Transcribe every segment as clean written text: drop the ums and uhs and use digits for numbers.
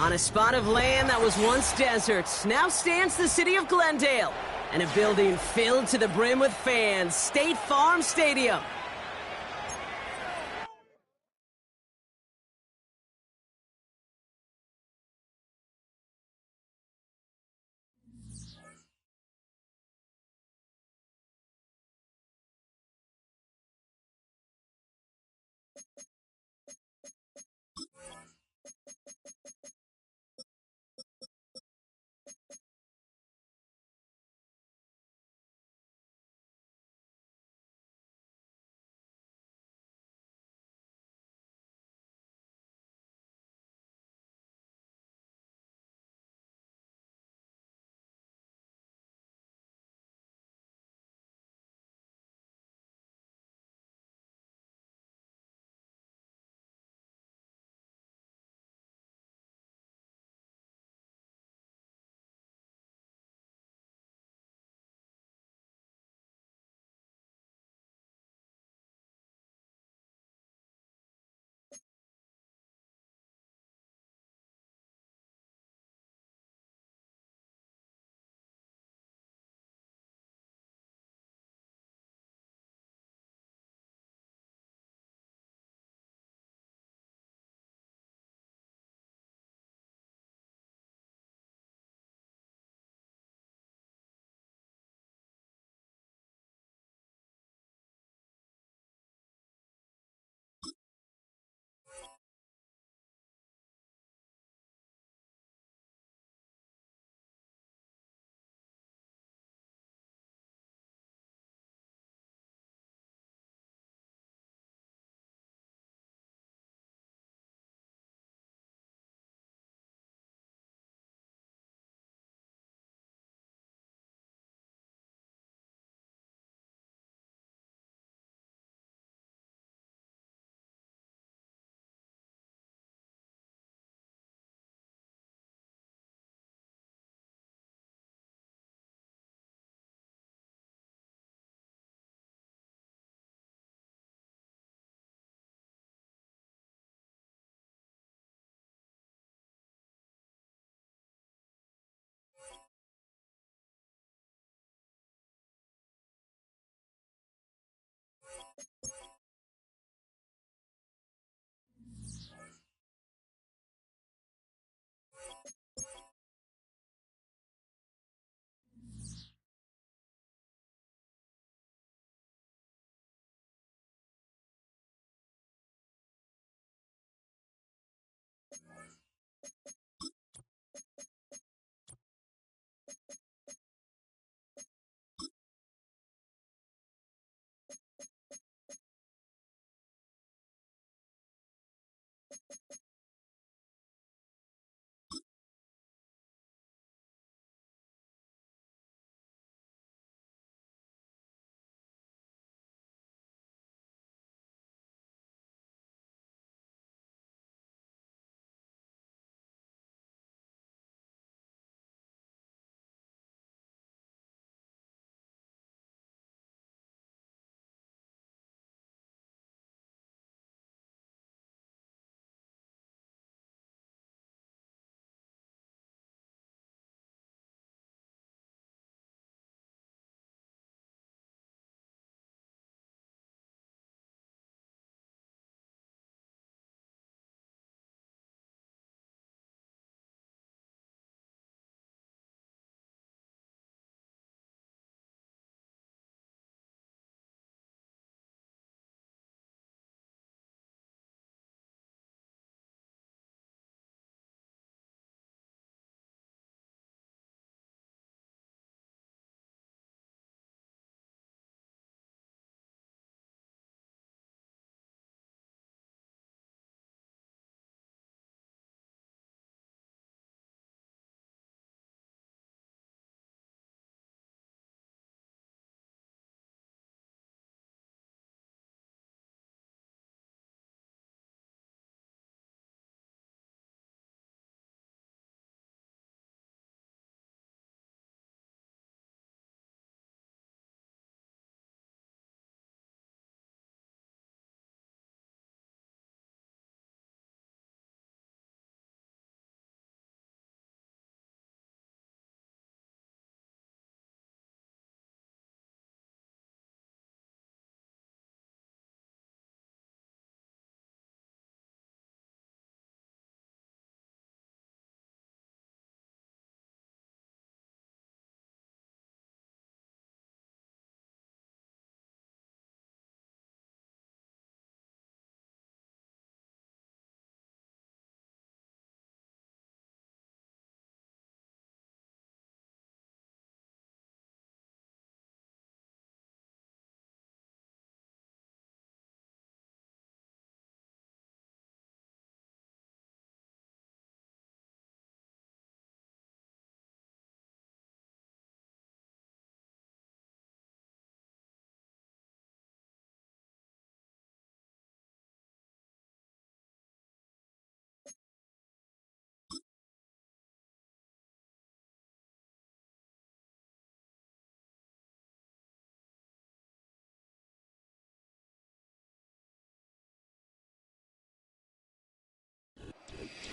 On a spot of land that was once desert, now stands the city of Glendale, and a building filled to the brim with fans, State Farm Stadium.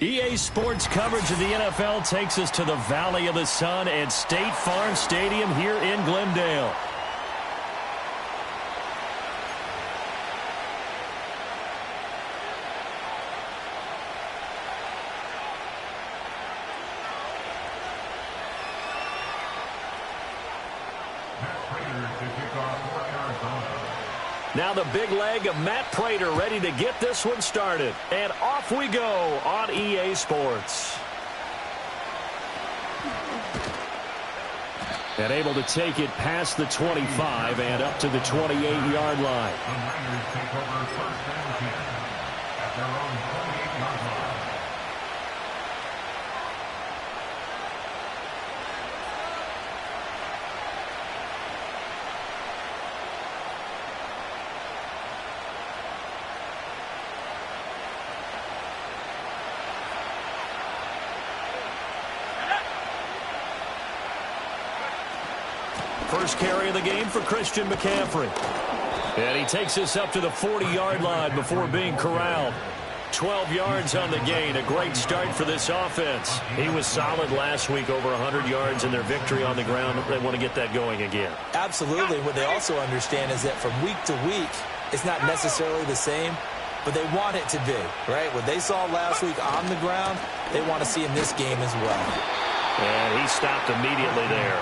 EA Sports coverage of the NFL takes us to the Valley of the Sun at State Farm Stadium here in Glendale. Now the big leg of Matt Prater ready to get this one started. And off we go on EA Sports. And able to take it past the 25 and up to the 28-yard line. The Raiders take over first and 10 at their own 28-yard line. First carry of the game for Christian McCaffrey. And he takes us up to the 40-yard line before being corralled. 12 yards on the gain. A great start for this offense. He was solid last week, over 100 yards in their victory on the ground. They want to get that going again. Absolutely. What they also understand is that from week to week, it's not necessarily the same, but they want it to be, right? What they saw last week on the ground, they want to see in this game as well. And he stopped immediately there.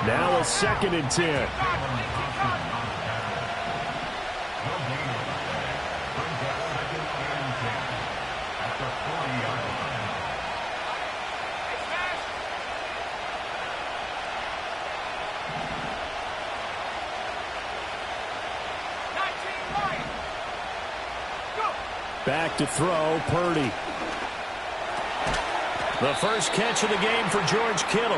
Now a 2nd and 10. Back to throw, Purdy. The first catch of the game for George Kittle.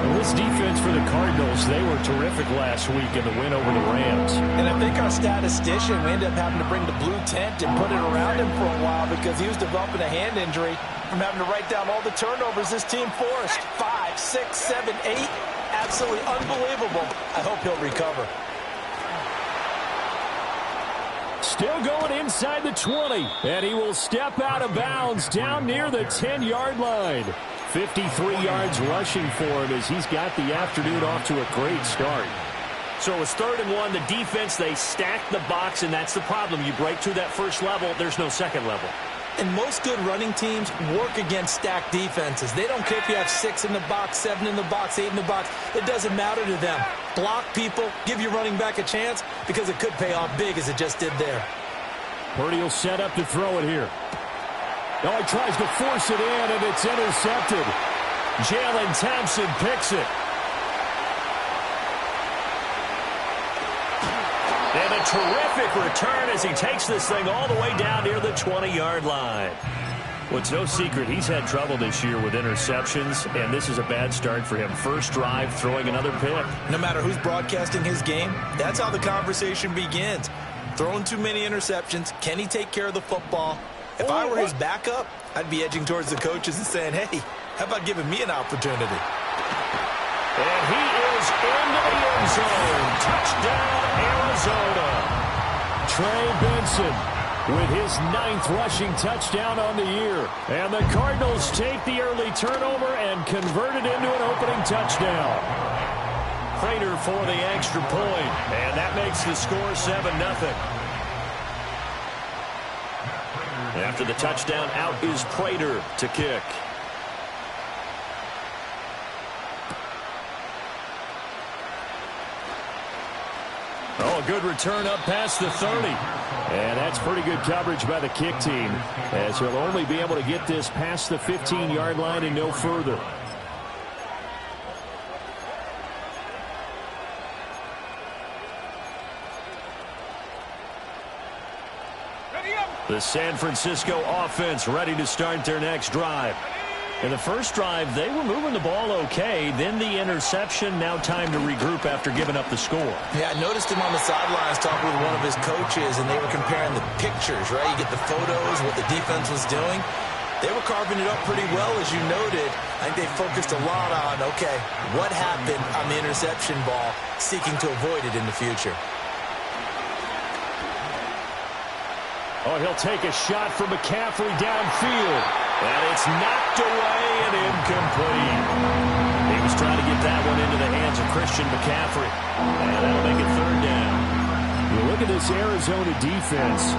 Well, this defense for the Cardinals, they were terrific last week in the win over the Rams. And I think our statistician, we ended up having to bring the blue tent and put it around him for a while because he was developing a hand injury from having to write down all the turnovers this team forced. 5, 6, 7, 8. Absolutely unbelievable. I hope he'll recover. Still going inside the 20, and he will step out of bounds down near the 10-yard line. 53 yards rushing for him as he's got the afternoon off to a great start. So it was 3rd and 1. The defense, they stacked the box, and that's the problem. You break through that first level, there's no second level. And most good running teams work against stacked defenses. They don't care if you have 6 in the box, 7 in the box, 8 in the box. It doesn't matter to them. Block people, give your running back a chance because it could pay off big as it just did there. Purdy will set up to throw it here. Oh, he tries to force it in, and it's intercepted. Jalen Thompson picks it. And a terrific return as he takes this thing all the way down near the 20-yard line. Well, it's no secret he's had trouble this year with interceptions, and this is a bad start for him. First drive, throwing another pick. No matter who's broadcasting his game, that's how the conversation begins. Throwing too many interceptions. Can he take care of the football? If I were his backup, I'd be edging towards the coaches and saying, hey, how about giving me an opportunity? And he is into the end zone. Touchdown, Arizona. Trey Benson with his 9th rushing touchdown on the year. And the Cardinals take the early turnover and convert it into an opening touchdown. Prater for the extra point, and that makes the score 7-0. After the touchdown, out is Prater to kick. Oh, a good return up past the 30. And that's pretty good coverage by the kick team, as he'll only be able to get this past the 15-yard line and no further. The San Francisco offense ready to start their next drive. In the first drive, they were moving the ball okay. Then the interception. Now time to regroup after giving up the score. Yeah, I noticed him on the sidelines talking with one of his coaches, and they were comparing the pictures, right? You get the photos, what the defense was doing. They were carving it up pretty well, as you noted. I think they focused a lot on, okay, what happened on the interception ball, seeking to avoid it in the future. Oh, he'll take a shot from McCaffrey downfield. And it's knocked away and incomplete. He was trying to get that one into the hands of Christian McCaffrey. And that'll make it third down. You look at this Arizona defense.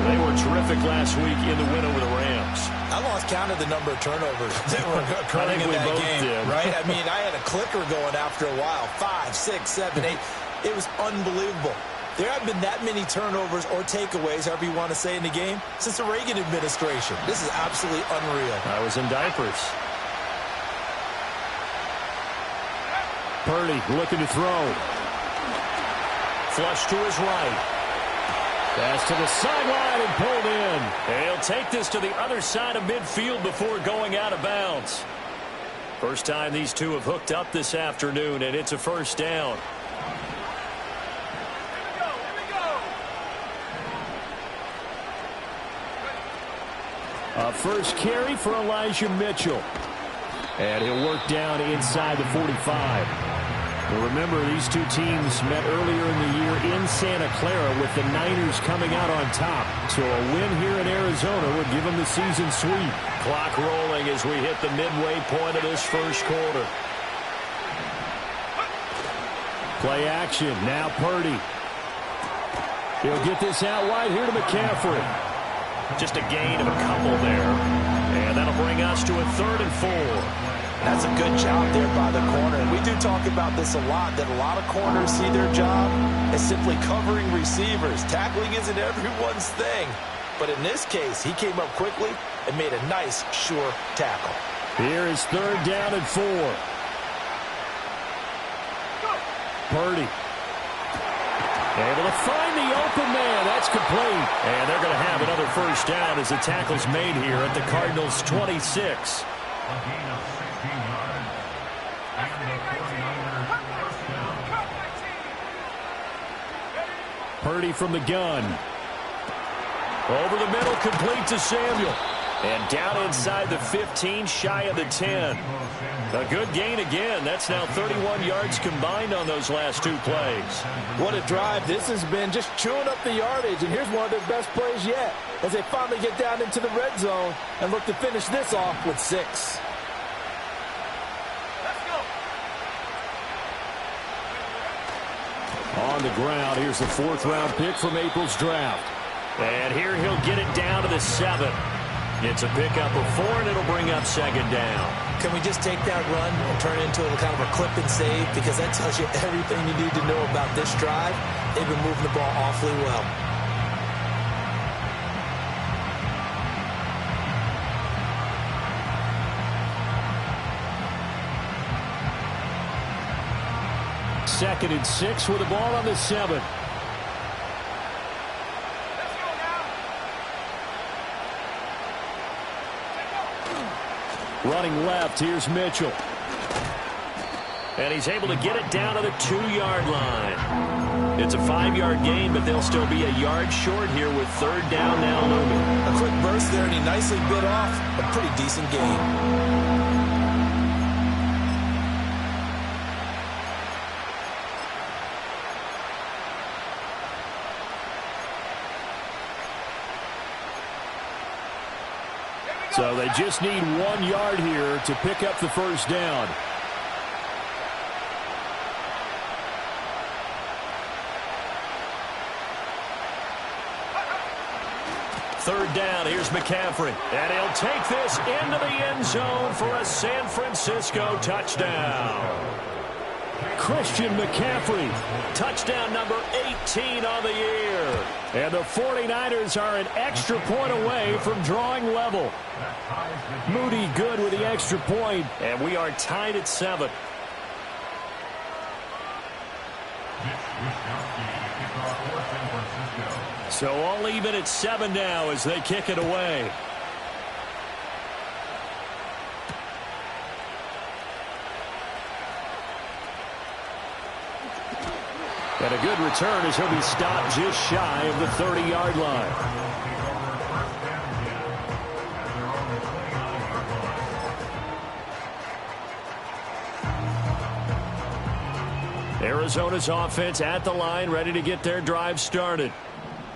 They were terrific last week in the win over the Rams. I lost count of the number of turnovers that were occurring in that game, right? I mean, I had a clicker going after a while. 5, 6, 7, 8. It was unbelievable. There haven't been that many turnovers or takeaways, however you want to say, in the game since the Reagan administration. This is absolutely unreal. I was in diapers. Purdy looking to throw. Flush to his right. Pass to the sideline and pulled in. He'll take this to the other side of midfield before going out of bounds. First time these two have hooked up this afternoon, and it's a first down. A first carry for Elijah Mitchell. And he'll work down inside the 45. Well, remember, these two teams met earlier in the year in Santa Clara with the Niners coming out on top. So a win here in Arizona would give them the season sweep. Clock rolling as we hit the midway point of this first quarter. Play action. Now Purdy. He'll get this out wide here to McCaffrey. Just a gain of a couple there. And that'll bring us to a 3rd and 4. That's a good job there by the corner. And we do talk about this a lot, that a lot of corners see their job as simply covering receivers. Tackling isn't everyone's thing. But in this case, he came up quickly and made a nice, sure tackle. Here is 3rd down and 4. Purdy. Able to find the open man. That's complete. And they're going to have another first down as the tackle's made here at the Cardinals' 26. A gain of 16 yards. And the 49ers first down. Purdy from the gun. Over the middle, complete to Samuel. And down inside the 15, shy of the 10. A good gain again. That's now 31 yards combined on those last two plays. What a drive this has been, just chewing up the yardage. And here's one of their best plays yet as they finally get down into the red zone and look to finish this off with 6. On the ground, here's the 4th-round pick from April's draft. And here he'll get it down to the 7. It's a pickup of 4, and it'll bring up 2nd down. Can we just take that run and turn it into a kind of a clip and save? Because that tells you everything you need to know about this drive. They've been moving the ball awfully well. Second and 6 with the ball on the 7. Running left, here's Mitchell. And he's able to get it down to the 2-yard line. It's a 5-yard gain, but they'll still be a yard short here with 3rd down now looming. A quick burst there, and he nicely bit off a pretty decent gain. So they just need 1 yard here to pick up the first down. Third down, here's McCaffrey. And he'll take this into the end zone for a San Francisco touchdown. Christian McCaffrey, touchdown number 18 on the year. And the 49ers are an extra point away from drawing level. Moody good with the extra point, and we are tied at 7. So all even at 7 now as they kick it away. And a good return as he'll be stopped just shy of the 30-yard line. Arizona's offense at the line, ready to get their drive started.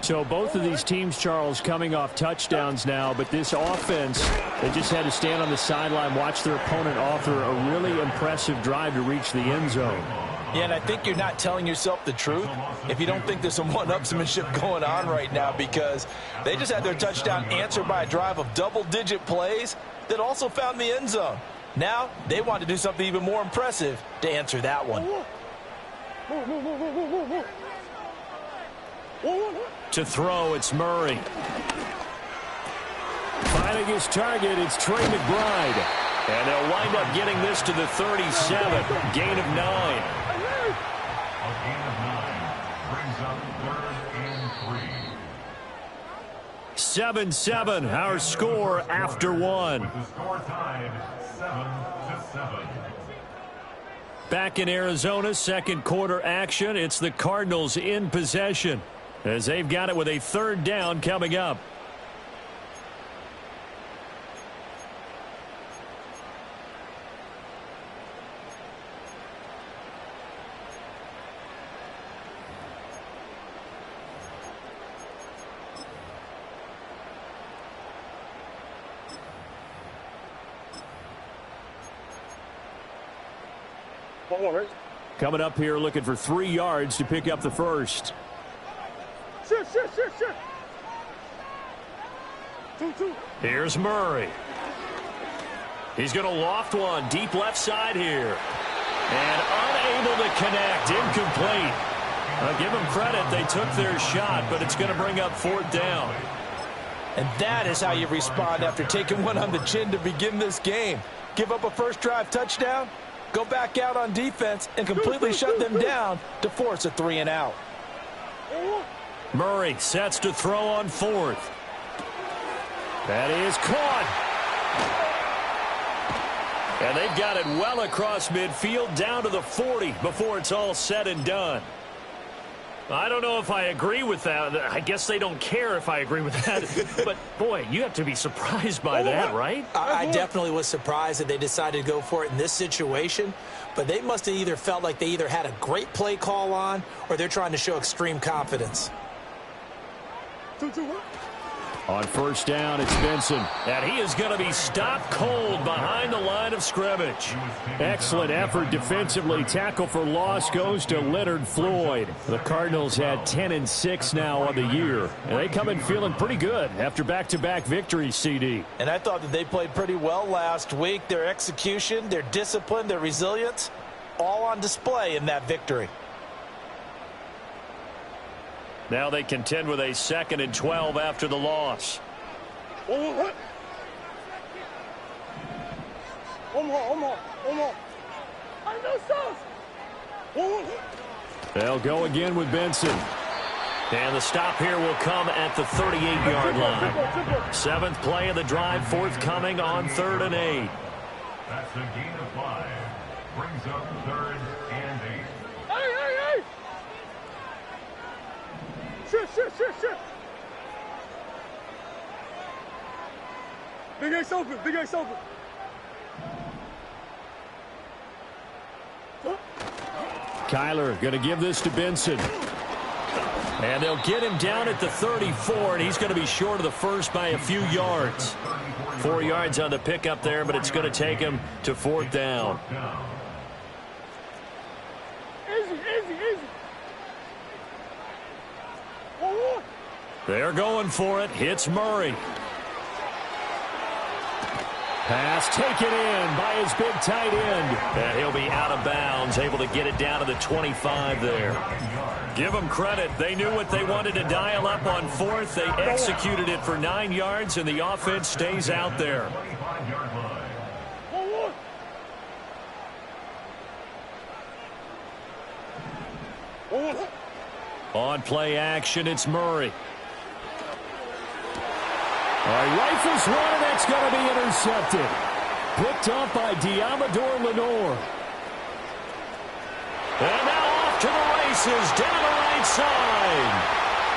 So both of these teams, Charles, coming off touchdowns now, but this offense, they just had to stand on the sideline, watch their opponent offer a really impressive drive to reach the end zone. Yeah, and I think you're not telling yourself the truth if you don't think there's some one-upsmanship going on right now, because they just had their touchdown answered by a drive of double-digit plays that also found the end zone. Now they want to do something even more impressive to answer that one. To throw, it's Murray. Finding his target, it's Trey McBride. And they'll wind up getting this to the 37. Gain of 9. A gain of 9 brings up 3rd and 3. 7-7, our score after 1. With the score tied 7-7. Back in Arizona, second quarter action. It's the Cardinals in possession as they've got it with a 3rd down coming up. Coming up here looking for 3 yards to pick up the first. Here's Murray. He's going to loft one deep left side here. And unable to connect. Incomplete. I'll give them credit. They took their shot, but it's going to bring up 4th down. And that is how you respond after taking one on the chin to begin this game. Give up a first drive touchdown, go back out on defense, and completely shut them down to force a 3 and out. Murray sets to throw on 4th. That is caught. And they've got it well across midfield down to the 40 before it's all said and done. I don't know if I agree with that. I guess they don't care if I agree with that. But, boy, you have to be surprised by that, right? I definitely was surprised that they decided to go for it in this situation. But they must have either felt like they either had a great play call on or they're trying to show extreme confidence. On 1st down, it's Benson. And he is going to be stopped cold behind the line of scrimmage. Excellent effort defensively. Tackle for loss goes to Leonard Floyd. The Cardinals had 10-6 now on the year. And they come in feeling pretty good after back-to-back victories, CD. And I thought that they played pretty well last week. Their execution, their discipline, their resilience, all on display in that victory. Now they contend with a 2nd and 12 after the loss. They'll go again with Benson. And the stop here will come at the 38-yard line. 7th play of the drive, forthcoming on 3rd and 8. That's a gain of 5. Brings up 3rd and 8. Shit. Big X open. Kyler going to give this to Benson. And they'll get him down at the 34, and he's going to be short of the first by a few yards. 4 yards on the pickup there, but it's going to take him to 4th down. Easy. They're going for it. Hits Murray. Pass taken in by his big tight end. And he'll be out of bounds, able to get it down to the 25 there. Give them credit. They knew what they wanted to dial up on 4th. They executed it for 9 yards, and the offense stays out there. On play action, it's Murray. All right, rifles one, and that's going to be intercepted. Picked up by Diamador Lenore. And now off to the races, down the right side.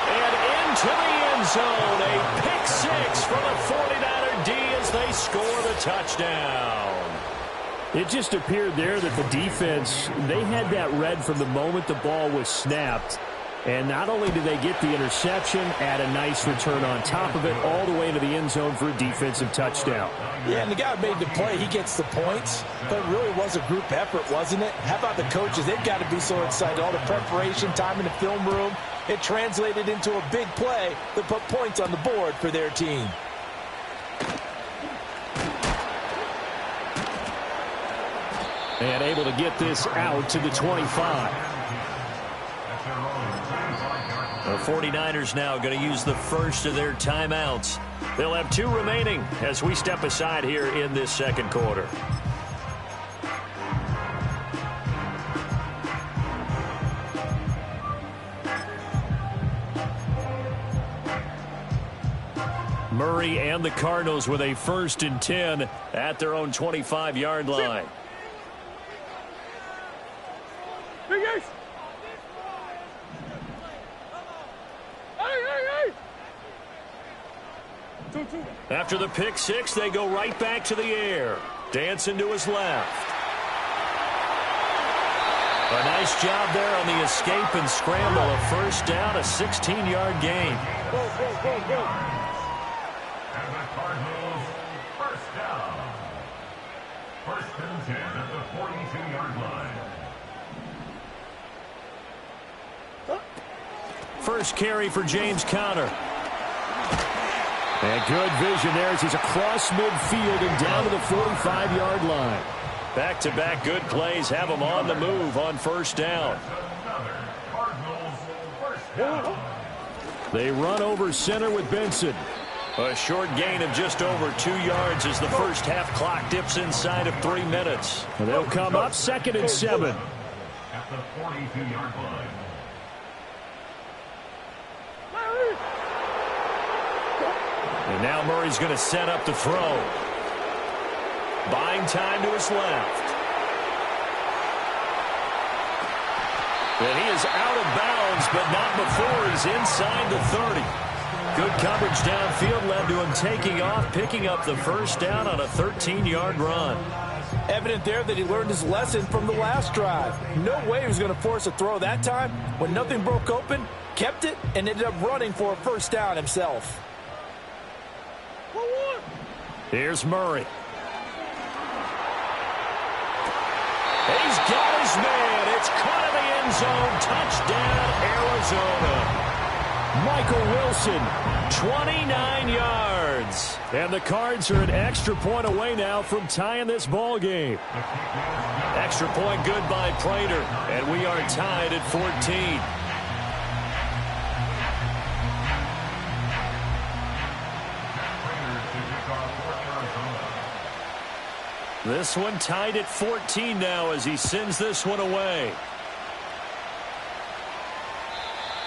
And into the end zone. A pick 6 for the 49er D as they score the touchdown. It just appeared there that the defense, they had that read from the moment the ball was snapped. And not only do they get the interception, add a nice return on top of it, all the way to the end zone for a defensive touchdown. Yeah, and the guy made the play. He gets the points, but it really was a group effort, wasn't it? How about the coaches? They've got to be so excited. All the preparation, time in the film room, it translated into a big play that put points on the board for their team. And able to get this out to the 25. The 49ers now going to use the first of their timeouts. They'll have 2 remaining as we step aside here in this second quarter. Murray and the Cardinals with a 1st and 10 at their own 25-yard line. After the pick 6, they go right back to the air. Dancing to his left. A nice job there on the escape and scramble. A 1st down, a 16-yard gain. Go, go, go, go. And the Cardinals, 1st down. 1st and 10 at the 42-yard line. First carry for James Conner. And good vision there as he's across midfield and down to the 45-yard line. Back-to-back good plays have them on the move on 1st down. They run over center with Benson. A short gain of just over 2 yards as the first half clock dips inside of 3 minutes. And they'll come up 2nd and 7. At the 42-yard line. And now Murray's going to set up the throw. Buying time to his left. And he is out of bounds, but not before he's inside the 30. Good coverage downfield led to him taking off, picking up the 1st down on a 13-yard run. Evident there that he learned his lesson from the last drive. No way he was going to force a throw that time. When nothing broke open, kept it, and ended up running for a 1st down himself. Here's Murray. He's got his man. It's caught in the end zone. Touchdown, Arizona. Michael Wilson. 29 yards. And the Cards are an extra point away now from tying this ball game. Extra point good by Prater. And we are tied at 14. This one tied at 14 now as he sends this one away.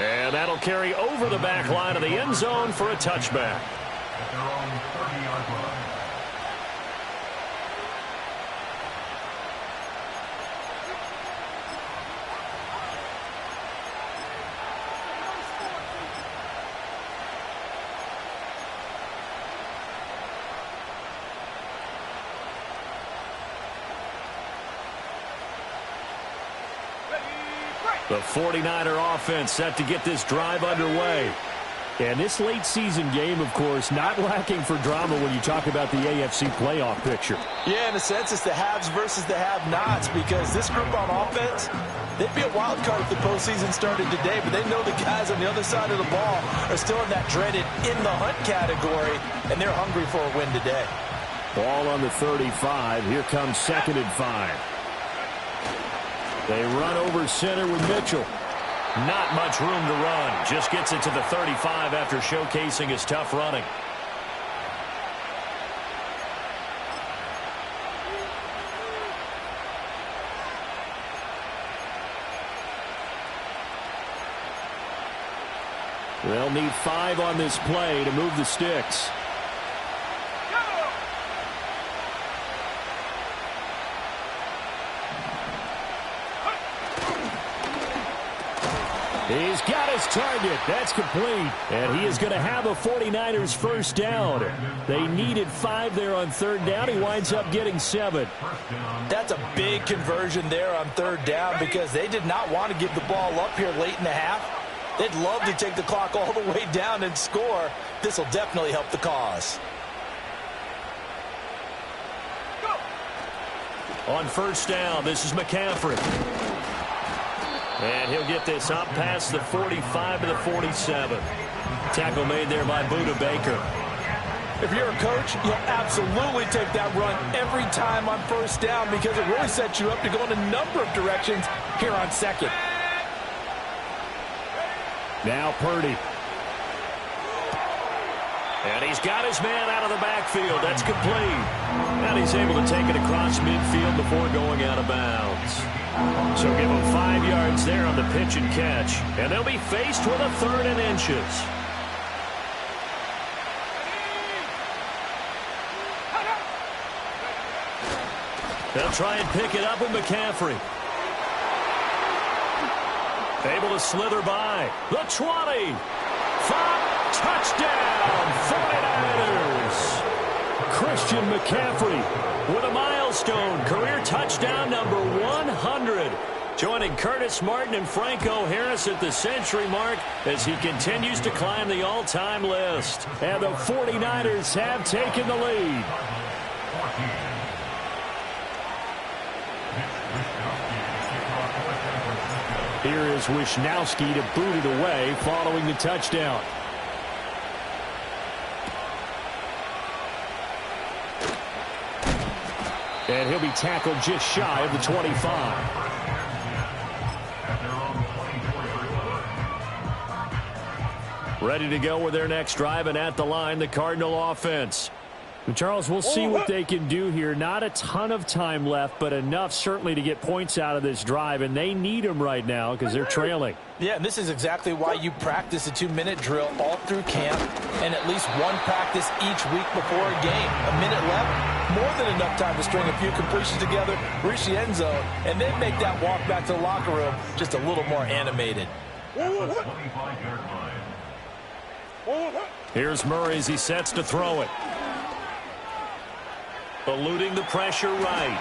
And that'll carry over the back line of the end zone for a touchback. At their own 30-yard line. The 49er offense set to get this drive underway. And this late season game, of course, not lacking for drama when you talk about the AFC playoff picture. Yeah, in a sense, it's the haves versus the have-nots, because this group on offense, they'd be a wild card if the postseason started today, but they know the guys on the other side of the ball are still in that dreaded in-the-hunt category, and they're hungry for a win today. Ball on the 35. Here comes 2nd and 5. They run over center with Mitchell. Not much room to run. Just gets it to the 35 after showcasing his tough running. They'll need 5 on this play to move the sticks. He's got his target. That's complete. And he is going to have a 49ers 1st down. They needed 5 there on 3rd down. He winds up getting 7. That's a big conversion there on 3rd down, because they did not want to give the ball up here late in the half. They'd love to take the clock all the way down and score. This will definitely help the cause. On first down, this is McCaffrey. And he'll get this up past the 45 to the 47. Tackle made there by Buda Baker. If you're a coach, you'll absolutely take that run every time on first down because it really sets you up to go in a number of directions here on second. Now Purdy. And he's got his man out of the backfield. That's complete. And he's able to take it across midfield before going out of bounds. So give him 5 yards there on the pitch and catch. And they'll be faced with a 3rd and inches. They'll try and pick it up with McCaffrey. Able to slither by. The 20. 5. Touchdown. 49ers. Christian McCaffrey with a milestone. Career touchdown number 100. Joining Curtis Martin and Franco Harris at the century mark as he continues to climb the all-time list. And the 49ers have taken the lead. Here is Wisnowski to boot it away following the touchdown. And he'll be tackled just shy of the 25. Ready to go with their next drive, and at the line, the Cardinal offense. Charles, we'll see what they can do here. Not a ton of time left, but enough certainly to get points out of this drive, and they need them right now because they're trailing. Yeah, and this is exactly why you practice a 2-minute drill all through camp and at least one practice each week before a game. A minute left, more than enough time to string a few completions together, reach the end zone, and then make that walk back to the locker room just a little more animated. Here's Murray as he sets to throw it. Eluding the pressure right.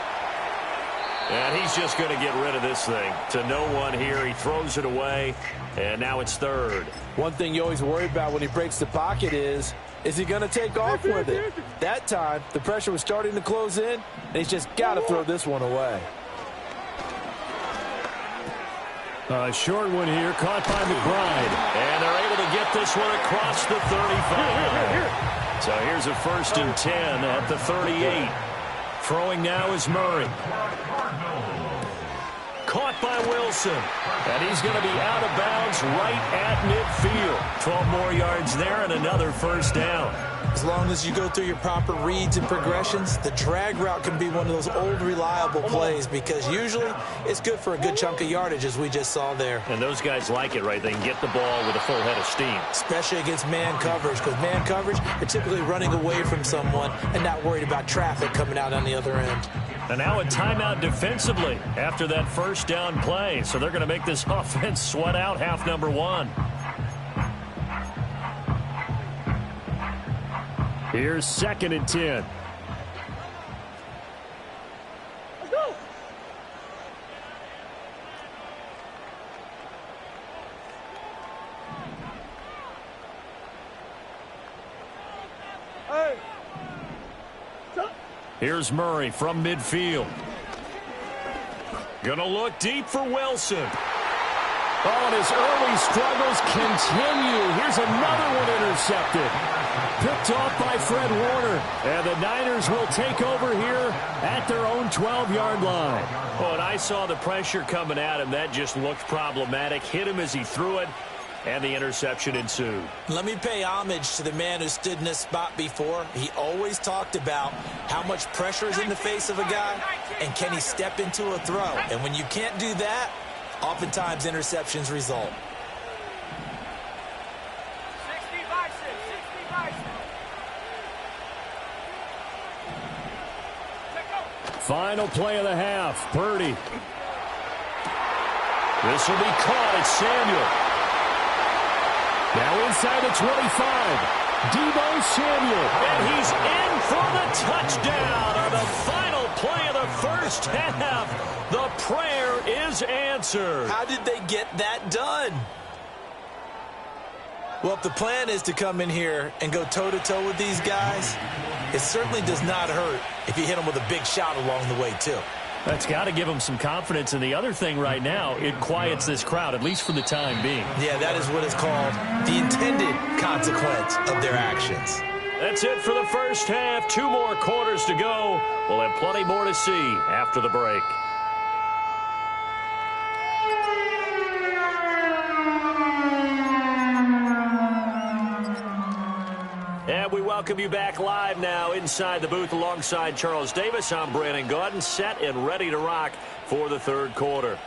And he's just going to get rid of this thing. To no one here. He throws it away. And now it's 3rd. One thing you always worry about when he breaks the pocket is he going to take off with it? That time, the pressure was starting to close in, and he's just got to throw this one away. A short one here, caught by McBride. And they're able to get this one across the 35. So here's a 1st and 10 at the 38. Throwing now is Murray. Caught by Wilson. And he's going to be out of bounds right at midfield. 12 more yards there and another 1st down. As long as you go through your proper reads and progressions, the drag route can be one of those old reliable plays because usually it's good for a good chunk of yardage as we just saw there. And those guys like it, right? They can get the ball with a full head of steam. Especially against man coverage because man coverage, you're typically running away from someone and not worried about traffic coming out on the other end. And now a timeout defensively after that 1st down play. So they're going to make this offense sweat out half number 1. Here's 2nd and 10. Let's go. Hey. Here's Murray from midfield. Gonna look deep for Wilson. Oh, and his early struggles continue. Here's another one intercepted. Picked off by Fred Warner. And the Niners will take over here at their own 12-yard line. Oh, and I saw the pressure coming at him. That just looked problematic. Hit him as he threw it, and the interception ensued. Let me pay homage to the man who stood in this spot before. He always talked about how much pressure is in the face of a guy, and can he step into a throw. And when you can't do that, oftentimes interceptions result. Final play of the half. Purdy. This will be caught. It's Samuel. Now inside the 25. Deebo Samuel. And he's in for the touchdown on the final play of the 1st half. The prayer is answered. How did they get that done? Well, if the plan is to come in here and go toe-to-toe with these guys, it certainly does not hurt if you hit them with a big shot along the way, too. That's got to give them some confidence. And the other thing right now, it quiets this crowd, at least for the time being. Yeah, that is what is called the intended consequence of their actions. That's it for the first half. 2 more quarters to go. We'll have plenty more to see after the break. And we welcome you back live now inside the booth alongside Charles Davis. I'm Brandon Gaudin, set and ready to rock for the third quarter.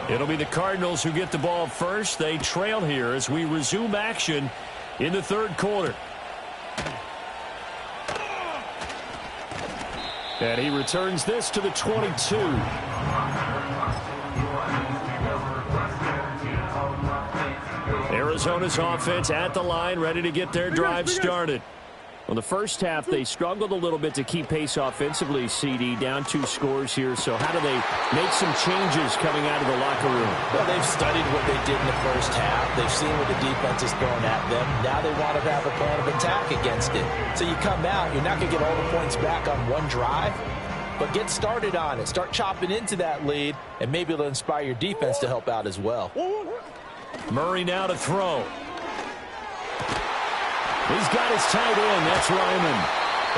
It'll be the Cardinals who get the ball first. They trail here as we resume action in the third quarter. And he returns this to the 22. Arizona's offense at the line, ready to get their drive started. Well, the first half, they struggled a little bit to keep pace offensively, CD, down 2 scores here. So how do they make some changes coming out of the locker room? Well, they've studied what they did in the first half. They've seen what the defense is throwing at them. Now they want to have a plan of attack against it. So you come out, you're not going to get all the points back on one drive, but get started on it. Start chopping into that lead, and maybe it'll inspire your defense to help out as well. Murray now to throw. He's got his tight end. That's Ryman.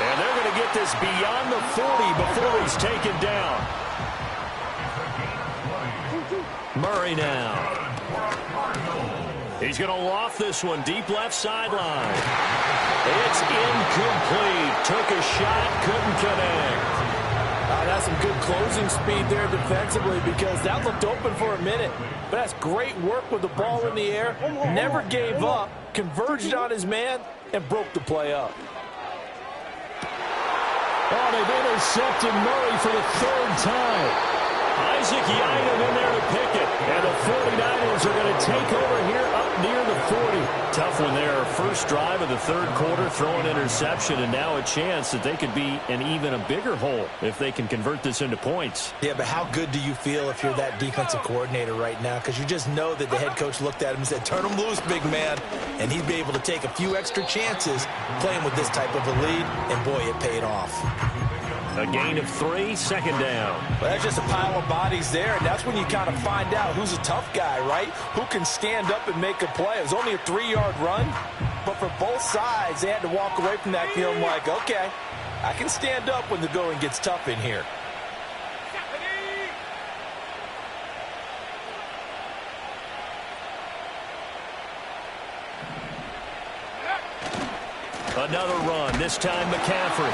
And they're going to get this beyond the 40 before he's taken down. Murray now. He's going to loft this one deep left sideline. It's incomplete. Took a shot, couldn't connect. That's some good closing speed there defensively because that looked open for a minute. But that's great work with the ball in the air. Never gave up, converged on his man, and broke the play up. Oh, they've intercepted Murray for the 3rd time. Isaac Yianum in there to pick it. And the 49ers are going to take over here up near the 40. Tough one there. First drive of the third quarter, throw an interception, and now a chance that they could be in even a bigger hole if they can convert this into points. Yeah, but how good do you feel if you're that defensive coordinator right now? Because you just know that the head coach looked at him and said, turn him loose, big man. And he'd be able to take a few extra chances playing with this type of a lead, and boy, it paid off. A gain of 3, second down. Well, that's just a pile of bodies there, and that's when you kind of find out who's a tough guy, right? Who can stand up and make a play. It was only a 3-yard run, but for both sides, they had to walk away from that feeling like, okay, I can stand up when the going gets tough in here. Another run, this time McCaffrey.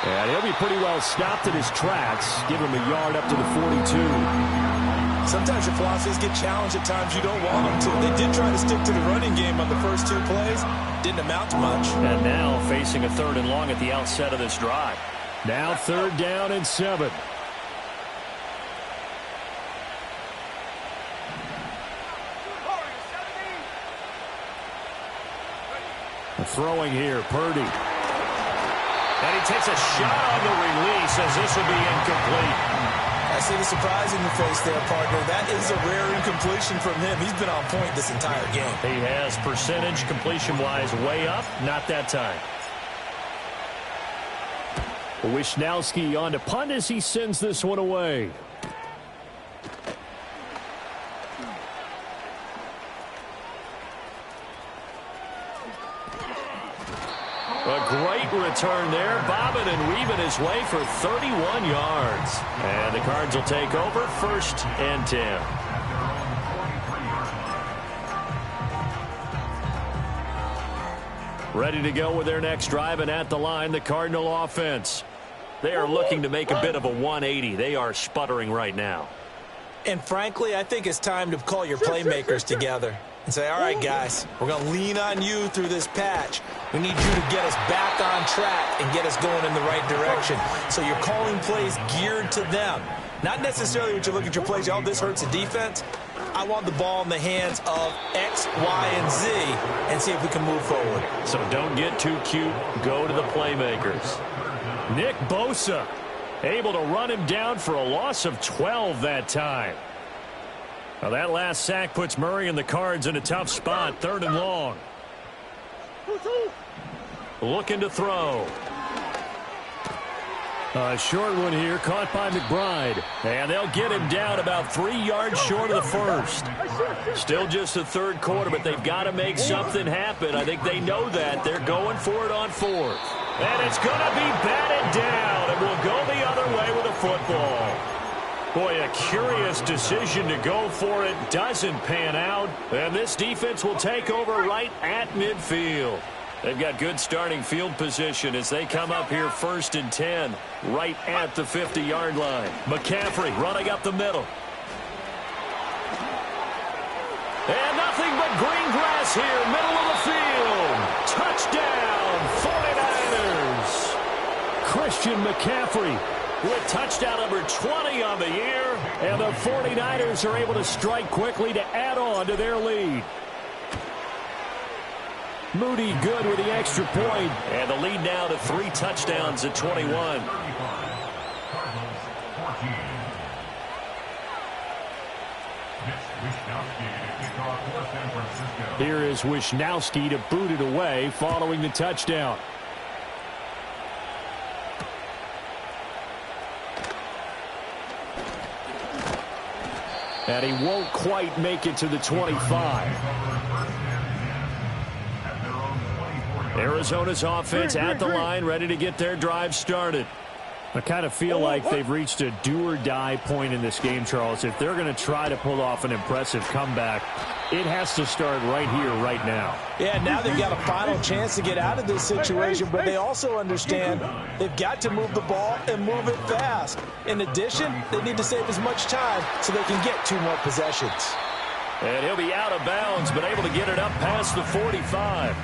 And he'll be pretty well stopped in his tracks. Give him a yard up to the 42. Sometimes your philosophies get challenged at times you don't want them to. They did try to stick to the running game on the first 2 plays. Didn't amount to much. And now facing a 3rd and long at the outset of this drive. Now 3rd down and 7. Throwing here, Purdy. And he takes a shot on the release as this will be incomplete. I see the surprise in your face there, partner. That is a rare incompletion from him. He's been on point this entire game. He has percentage completion-wise way up. Not that time. Wishnowski on to punt as he sends this one away. A great return there, bobbing and weaving his way for 31 yards. And the Cards will take over, 1st and 10. Ready to go with their next drive, and at the line, the Cardinal offense. They are looking to make a bit of a 180. They are sputtering right now. And frankly, I think it's time to call your playmakers together and say, all right, guys, we're going to lean on you through this patch. We need you to get us back on track and get us going in the right direction. So you're calling plays geared to them. Not necessarily what you look at your plays, oh, this hurts the defense. I want the ball in the hands of X, Y, and Z and see if we can move forward. So don't get too cute. Go to the playmakers. Nick Bosa able to run him down for a loss of 12 that time. Now that last sack puts Murray and the Cards in a tough spot, 3rd and long. Looking to throw. A short one here, caught by McBride. And they'll get him down about 3 yards short of the first. Still just the 3rd quarter, but they've got to make something happen. I think they know that. They're going for it on 4th. And it's going to be batted down, and we'll go the other way with the football. Boy, a curious decision to go for it. Doesn't pan out. And this defense will take over right at midfield. They've got good starting field position as they come up here 1st and 10, right at the 50-yard line. McCaffrey running up the middle. And nothing but green grass here, middle of the field. Touchdown, 49ers. Christian McCaffrey with touchdown number 20 on the year. And the 49ers are able to strike quickly to add on to their lead. Moody good with the extra point. And the lead now to 3 touchdowns at 21. Here is Wisnowski to boot it away following the touchdown. And he won't quite make it to the 25. Arizona's offense at the line, ready to get their drive started. I kind of feel like they've reached a do-or-die point in this game, Charles. If they're going to try to pull off an impressive comeback, it has to start right here, right now. Yeah, now they've got a final chance to get out of this situation, but they also understand they've got to move the ball and move it fast. In addition, they need to save as much time so they can get 2 more possessions. And he'll be out of bounds, but able to get it up past the 45.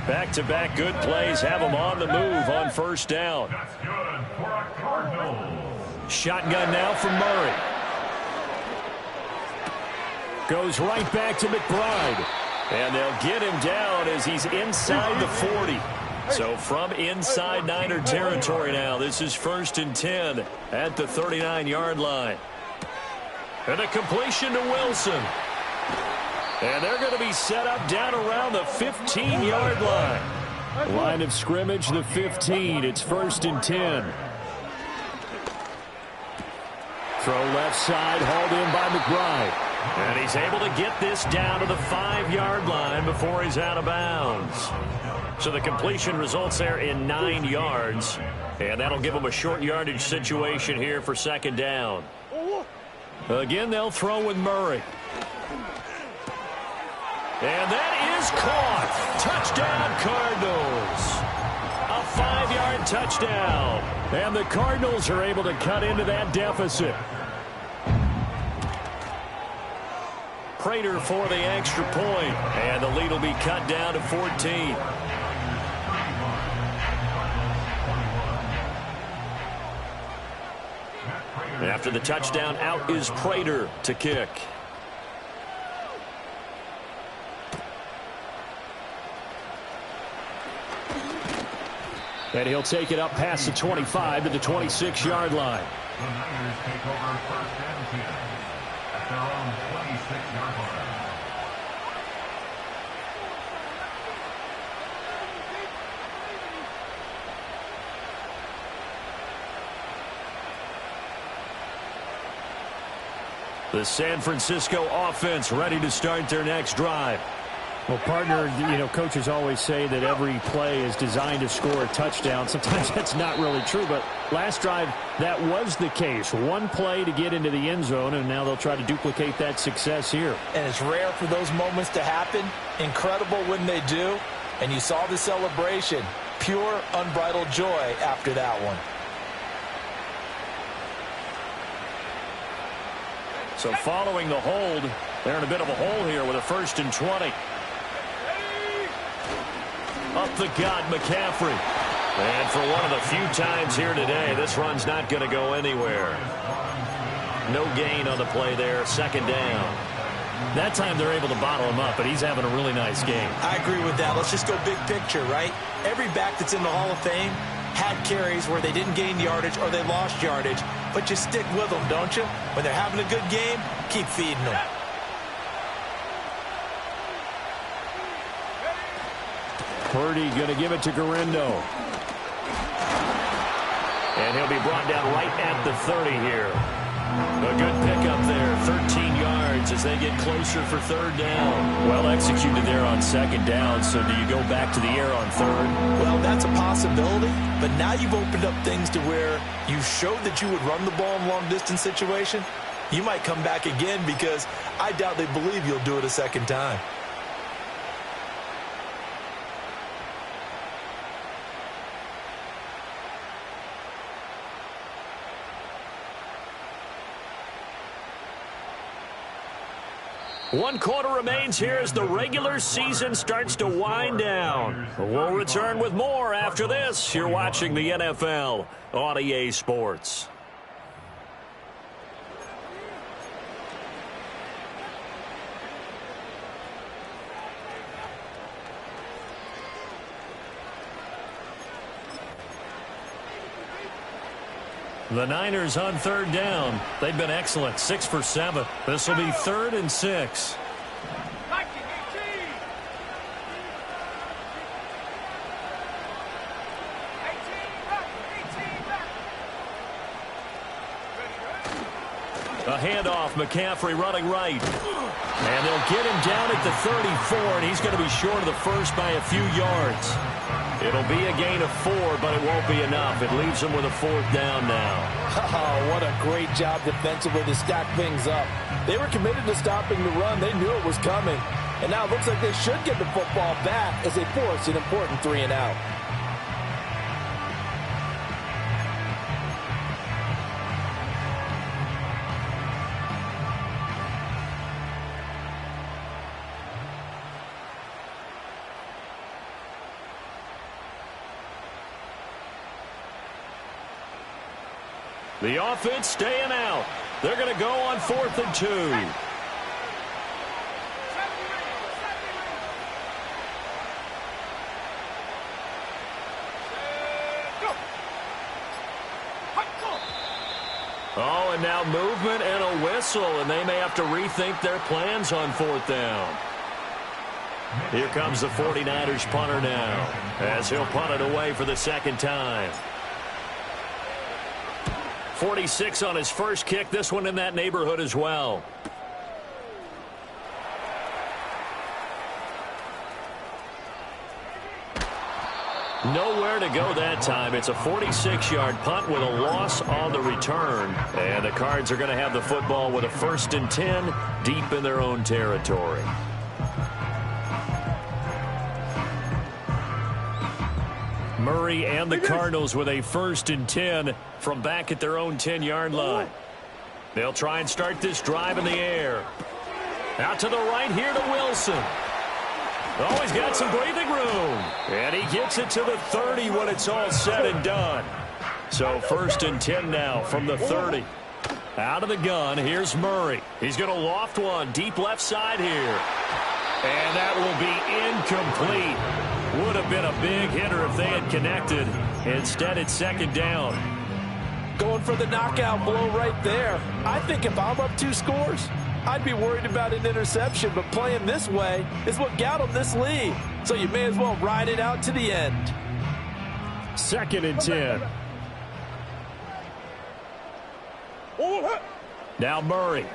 Back-to-back good plays have him on the move on 1st down. That's good for a Cardinals. Shotgun now from Murray. Goes right back to McBride. And they'll get him down as he's inside the 40. So from inside Niner territory now, this is 1st and 10 at the 39-yard line. And a completion to Wilson. And they're going to be set up down around the 15-yard line. Line of scrimmage, the 15. It's 1st and 10. Throw left side, hauled in by McBride. And he's able to get this down to the 5-yard line before he's out of bounds. So the completion results there in 9 yards. And that'll give him a short yardage situation here for 2nd down. Again, they'll throw with Murray. And that is caught. Touchdown, Cardinals. A 5-yard touchdown. And the Cardinals are able to cut into that deficit. Prater for the extra point. And the lead will be cut down to 14. After the touchdown, out is Prater to kick. And he'll take it up past the 25 to the 26-yard line. The Niners take over 1st and 10 at their own 26-yard line. The San Francisco offense ready to start their next drive. Well, partner, coaches always say that every play is designed to score a touchdown. Sometimes that's not really true, but last drive, that was the case. One play to get into the end zone, and now they'll try to duplicate that success here. And it's rare for those moments to happen. Incredible when they do. And you saw the celebration. Pure, unbridled joy after that one. So following the hold, they're in a bit of a hole here with a 1st and 20. Up the gut, McCaffrey. And for one of the few times here today, this run's not going to go anywhere. No gain on the play there, 2nd down. That time they're able to bottle him up, but he's having a really nice game. I agree with that. Let's just go big picture, right? Every back that's in the Hall of Fame had carries where they didn't gain yardage or they lost yardage, but you stick with them, don't you? When they're having a good game, keep feeding them. Purdy going to give it to Garindo. And he'll be brought down right at the 30 here. A good pickup there, 13 yards as they get closer for third down. Well executed there on second down, so do you go back to the air on third? Well, that's a possibility, but now you've opened up things to where you showed that you would run the ball in long-distance situation. You might come back again because I doubt they believe you'll do it a second time. One quarter remains here as the regular season starts to wind down. We'll return with more after this. You're watching the NFL on EA Sports. The Niners on third down. They've been excellent, 6 for 7. This will be 3rd and 6. A handoff, McCaffrey running right. And they'll get him down at the 34, and he's going to be short of the first by a few yards. It'll be a gain of 4, but it won't be enough. It leaves them with a 4th down now. Oh, what a great job defensively to stack things up. They were committed to stopping the run. They knew it was coming. And now it looks like they should get the football back as they force an important 3 and out. The offense staying out. They're going to go on 4th and 2. Oh, and now movement and a whistle, and they may have to rethink their plans on 4th down. Here comes the 49ers punter now, as he'll punt it away for the second time. 46 on his first kick, this one in that neighborhood as well. Nowhere to go that time. It's a 46-yard punt with a loss on the return. And the Cards are going to have the football with a 1st and 10 deep in their own territory. Murray and the Cardinals with a 1st and 10 from back at their own 10-yard line. They'll try and start this drive in the air. Out to the right here to Wilson. Oh, he's got some breathing room. And he gets it to the 30 when it's all said and done. So 1st and 10 now from the 30. Out of the gun, here's Murray. He's going to loft one deep left side here. And that will be incomplete. Would have been a big hitter if they had connected. Instead, it's 2nd down. Going for the knockout blow right there. I think if I'm up 2 scores, I'd be worried about an interception, but playing this way is what got them this lead. So you may as well ride it out to the end. 2nd and 10. Now Murray.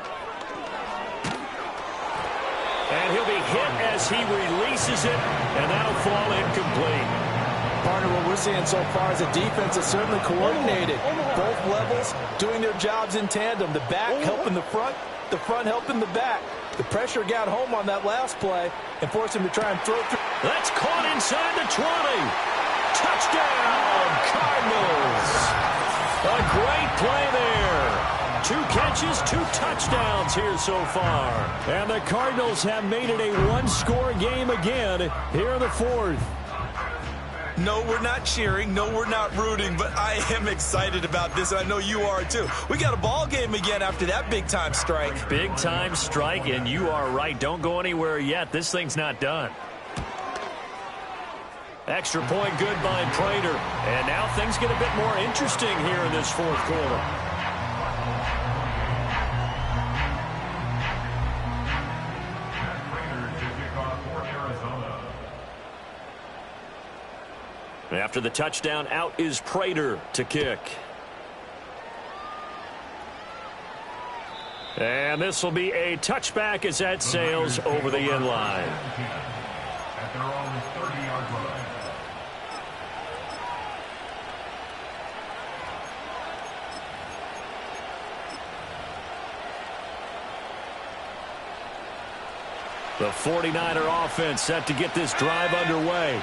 And he'll be hit as he releases it, and that'll fall incomplete. Partner, what we're seeing so far is a defense that's certainly coordinated. Both levels doing their jobs in tandem. The back helping the front helping the back. The pressure got home on that last play and forced him to try and throw through. That's caught inside the 20. Touchdown, Cardinals. A great play there. 2 catches, 2 touchdowns here so far. And the Cardinals have made it a 1-score game again here in the 4th. No, we're not cheering. No, we're not rooting. But I am excited about this, and I know you are too. We got a ball game again after that big-time strike. Big-time strike, and you are right. Don't go anywhere yet. This thing's not done. Extra point good by Prater. And now things get a bit more interesting here in this fourth quarter. After the touchdown, out is Prater to kick. And this will be a touchback as that sails over the end line. At their own 30-yard line. The 49er offense set to get this drive underway.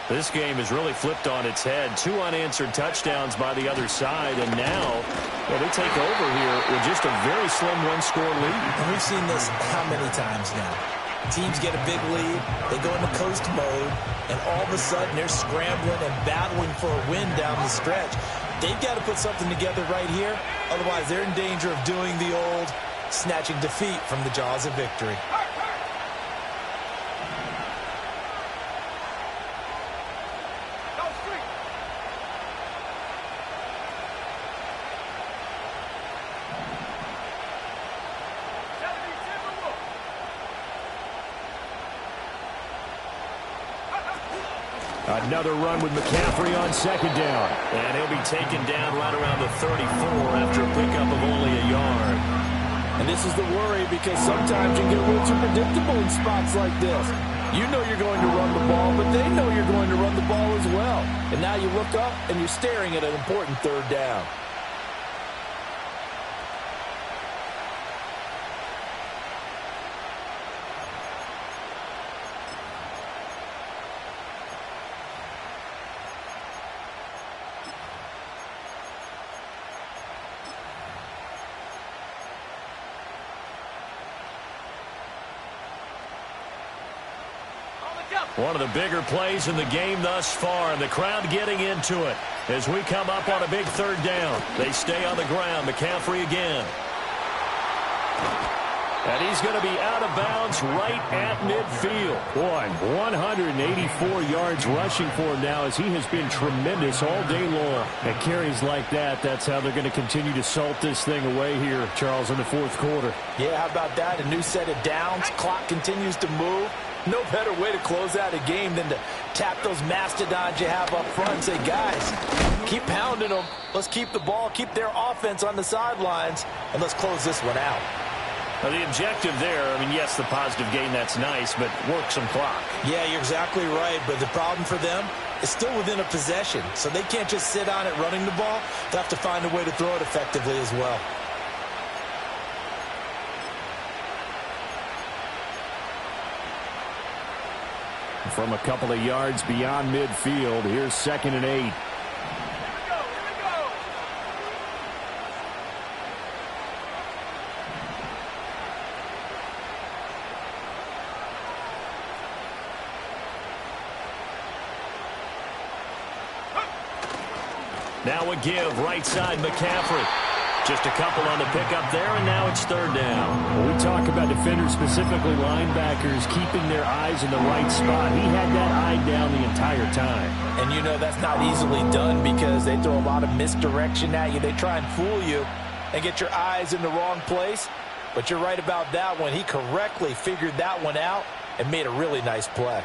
This game is really flipped on its head. 2 unanswered touchdowns by the other side, and now they take over here with just a very slim one-score lead. And we've seen this how many times now? Teams get a big lead, they go into coast mode, and all of a sudden they're scrambling and battling for a win down the stretch. They've got to put something together right here, otherwise they're in danger of doing the old snatching defeat from the jaws of victory. Another run with McCaffrey on second down. And he'll be taken down right around the 34 after a pickup of only a yard. And this is the worry because sometimes you can get a little too predictable in spots like this. You know you're going to run the ball, but they know you're going to run the ball as well. And now you look up and you're staring at an important third down. One of the bigger plays in the game thus far, and the crowd getting into it as we come up on a big third down. They stay on the ground. McCaffrey again. And he's going to be out of bounds right at midfield. Boy, 184 yards rushing for him now as he has been tremendous all day long. At carries like that, that's how they're going to continue to salt this thing away here, Charles, in the fourth quarter. Yeah, how about that? A new set of downs. Clock continues to move. No better way to close out a game than to tap those mastodons you have up front and say, guys, keep pounding them. Let's keep the ball, keep their offense on the sidelines, and let's close this one out. Now, the objective there, I mean, yes, the positive gain, that's nice, but work some clock. Yeah, you're exactly right, but the problem for them is still within a possession, so they can't just sit on it running the ball. They'll have to find a way to throw it effectively as well. From a couple of yards beyond midfield, here's 2nd and 8. Now a give, right side McCaffrey. Just a couple on the pickup there, and now it's third down. When we talk about defenders, specifically linebackers, keeping their eyes in the right spot. He had that eye down the entire time. And you know that's not easily done because they throw a lot of misdirection at you. They try and fool you and get your eyes in the wrong place. But you're right about that one. He correctly figured that one out and made a really nice play.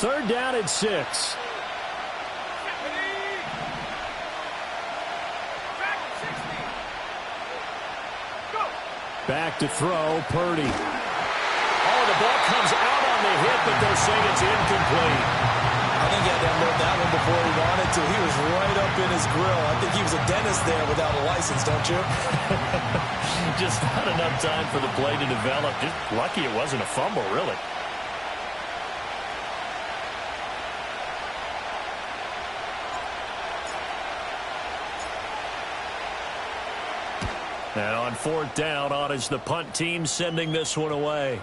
Third down and 6. Back to throw, Purdy. Oh, the ball comes out on the hit, but they're saying it's incomplete. I think he had to unload that one before he wanted to. He was right up in his grill. I think he was a dentist there without a license, don't you? Just not enough time for the play to develop. Just lucky it wasn't a fumble, really. And on fourth down, on is the punt team sending this one away.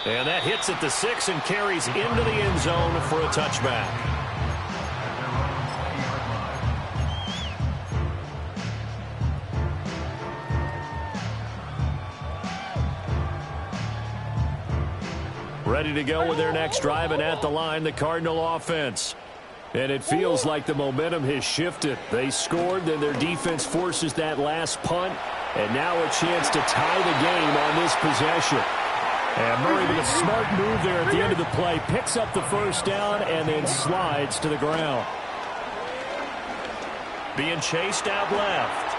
And that hits at the 6 and carries into the end zone for a touchback. ready to go with their next drive, and at the line, the Cardinal offense. And it feels like the momentum has shifted. They scored, then their defense forces that last punt, and now a chance to tie the game on this possession. And Murray with a smart move there at the end of the play, picks up the first down and then slides to the ground. Being chased out left.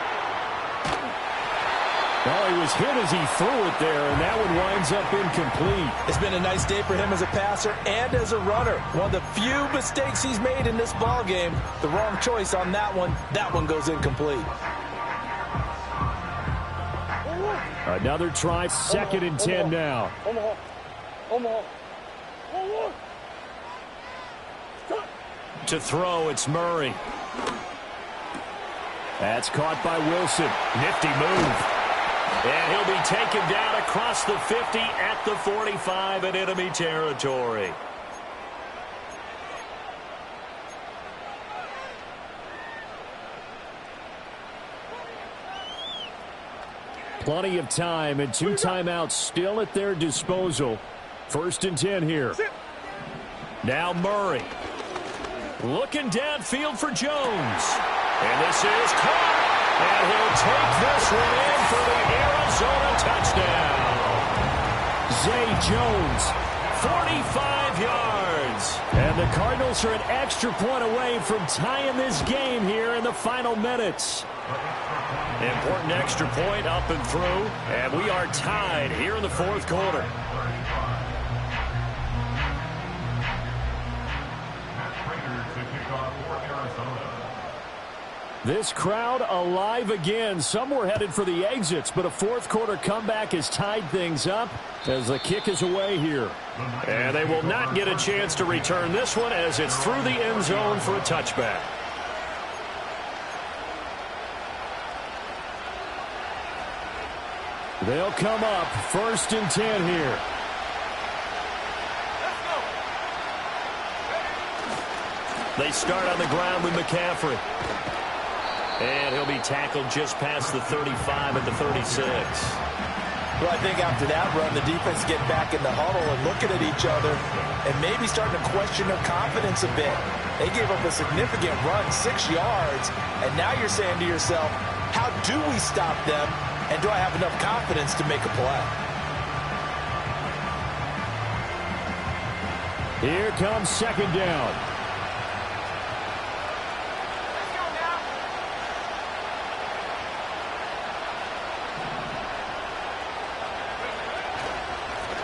Well, he was hit as he threw it there, and that one winds up incomplete. It's been a nice day for him as a passer and as a runner. One of the few mistakes he's made in this ball game. The wrong choice on that one. That one goes incomplete. Another try, 2nd and 10 now. To throw, it's Murray. That's caught by Wilson. Nifty move. And he'll be taken down across the 50 at the 45 in enemy territory. Plenty of time and 2 timeouts still at their disposal. 1st and 10 here. Now Murray. Looking downfield for Jones. And this is caught. And he'll take this one in for the Arizona touchdown. Zay Jones, 45 yards. And the Cardinals are an extra point away from tying this game here in the final minutes. Important extra point up and through. And we are tied here in the 4th quarter. This crowd alive again. Some were headed for the exits, but a 4th quarter comeback has tied things up as the kick is away here. And they will not get a chance to return this one as it's through the end zone for a touchback. They'll come up 1st and 10 here. They start on the ground with McCaffrey. And he'll be tackled just past the 35 at the 36. Well, I think after that run, the defense get back in the huddle and looking at each other and maybe starting to question their confidence a bit. They gave up a significant run, 6 yards, and now you're saying to yourself, how do we stop them, and do I have enough confidence to make a play? Here comes 2nd down.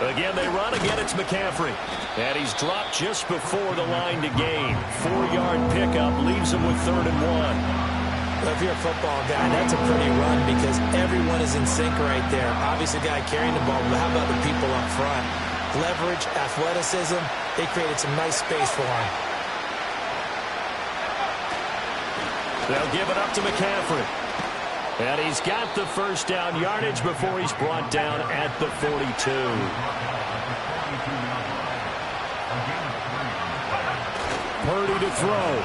Again, they run. Again, it's McCaffrey. And he's dropped just before the line to gain. 4-yard pickup leaves him with 3rd and 1. Well, if you're a football guy, that's a pretty run because everyone is in sync right there. Obviously, the guy carrying the ball, but how about the people up front? Leverage, athleticism, they created some nice space for him. They'll give it up to McCaffrey. And he's got the first down yardage before he's brought down at the 42. Purdy to throw.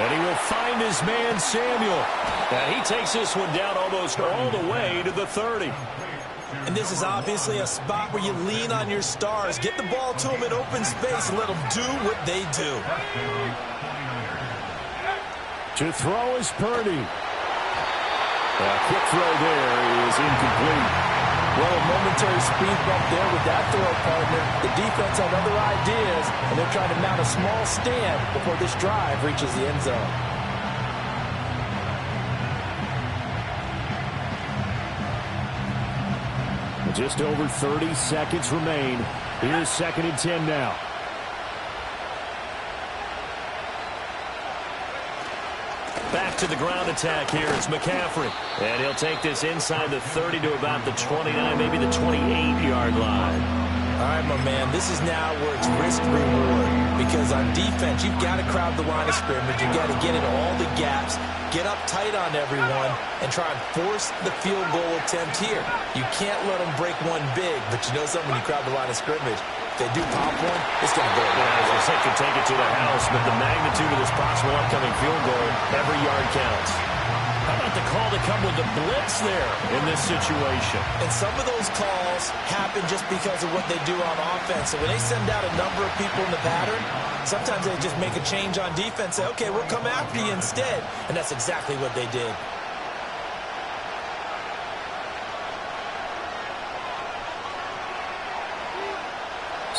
And he will find his man, Samuel. And he takes this one down almost all the way to the 30. And this is obviously a spot where you lean on your stars. Get the ball to them in open space and let them do what they do. To throw is Purdy. A quick throw there is incomplete. Well, a momentary speed bump there with that throw, partner. The defense had other ideas, and they're trying to mount a small stand before this drive reaches the end zone. Just over 30 seconds remain. Here's 2nd and 10 now. Back to the ground attack here. It's McCaffrey. And he'll take this inside the 30 to about the 29, maybe the 28-yard line. All right, my man, this is now where it's risk-reward. Because on defense, you've got to crowd the line of scrimmage. You've got to get into all the gaps, get up tight on everyone, and try and force the field goal attempt here. You can't let them break one big, but you know something, when you crowd the line of scrimmage, if they do pop one, it's going to go. Yeah, as I said, could take it to the house, but the magnitude of this possible upcoming field goal, every yard counts. How about the call to come with the blitz there in this situation? And some of those calls happen just because of what they do on offense. So when they send out a number of people in the pattern, sometimes they just make a change on defense, say, okay, we'll come after you instead. And that's exactly what they did.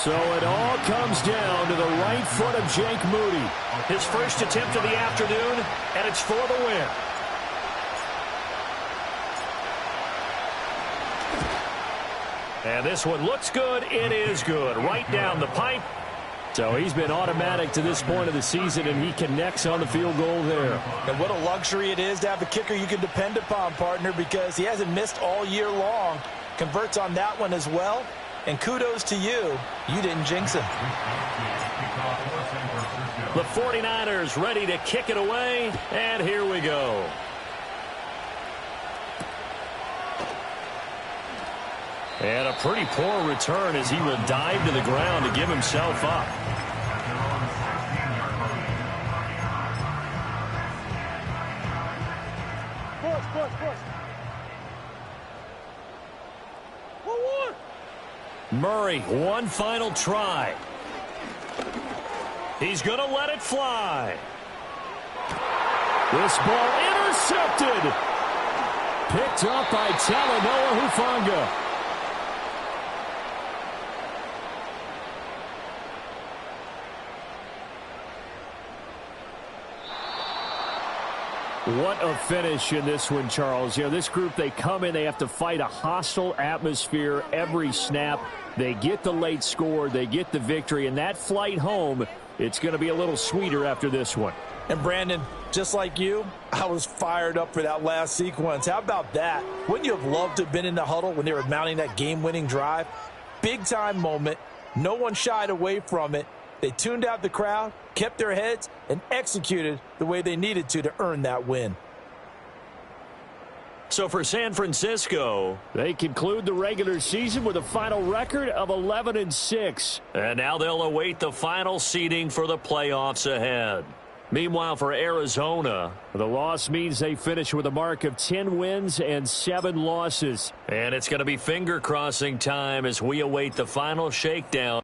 So it all comes down to the right foot of Jake Moody. His first attempt of the afternoon, and it's for the win. And this one looks good. It is good. Right down the pipe. So he's been automatic to this point of the season, and he connects on the field goal there. And what a luxury it is to have a kicker you can depend upon, partner, because he hasn't missed all year long. Converts on that one as well. And kudos to you. You didn't jinx him. The 49ers ready to kick it away. And here we go. And a pretty poor return as he will dive to the ground to give himself up. Push. Murray, one final try. He's going to let it fly. This ball intercepted. Picked up by Talanoa Hufanga. What a finish in this one, Charles. You know, this group, they come in, they have to fight a hostile atmosphere every snap. They get the late score, they get the victory, and that flight home, it's going to be a little sweeter after this one. And Brandon, just like you, I was fired up for that last sequence. How about that? Wouldn't you have loved to have been in the huddle when they were mounting that game-winning drive? Big-time moment. No one shied away from it. They tuned out the crowd, kept their heads, and executed the way they needed to earn that win. So for San Francisco, they conclude the regular season with a final record of 11-6. And now they'll await the final seeding for the playoffs ahead. Meanwhile, for Arizona, the loss means they finish with a mark of 10 wins and 7 losses. And it's going to be finger-crossing time as we await the final shakedown.